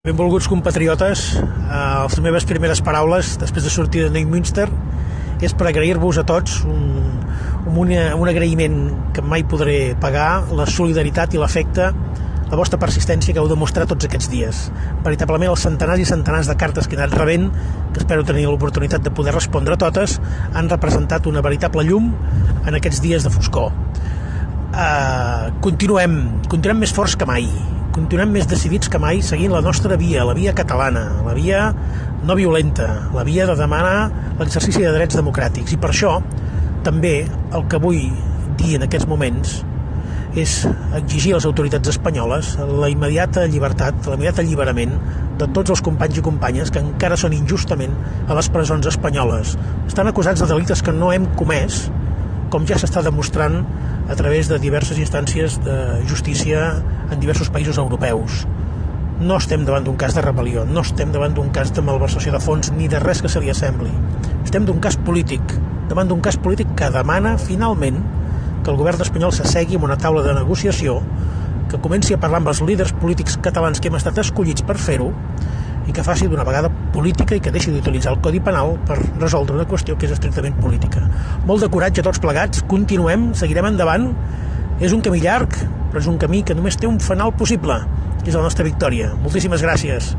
Benvolguts compatriotes, les meves primeres paraules després de sortir de Neumünster és per agrair-vos a tots un agraïment que mai podré pagar, la solidaritat i l'afecte, la vostra persistència que heu demostrat tots aquests dies. Veritablement els centenars i centenars de cartes que he anat rebent, que espero tenir l'oportunitat de poder respondre a totes, han representat una veritable llum en aquests dies de foscor. Continuem més forts que mai, continuem més decidits que mai seguint la nostra via, la via catalana, la via no violenta, la via de demanar l'exercici de drets democràtics. I per això també el que vull dir en aquests moments és exigir a les autoritats espanyoles la immediata llibertat, l'immediat alliberament de tots els companys i companyes que encara són injustament a les presons espanyoles. Estan acusats de delictes que no hem comès, com ja s'està demostrant a través de diverses instàncies de justícia en diversos països europeus. No estem davant d'un cas de rebel·lió, no estem davant d'un cas de malversació de fons ni de res que se li assembli. Estem davant d'un cas polític que demana finalment que el govern espanyol s'assegui en una taula de negociació, que comenci a parlar amb els líders polítics catalans que hem estat escollits per fer-ho i que faci d'una vegada política i que deixi d'utilitzar el Codi Penal per resoldre una qüestió que és estrictament política. Molt de coratge a tots plegats, continuem, seguirem endavant. És un camí llarg, però és un camí que només té un final possible, que és la nostra victòria. Moltíssimes gràcies.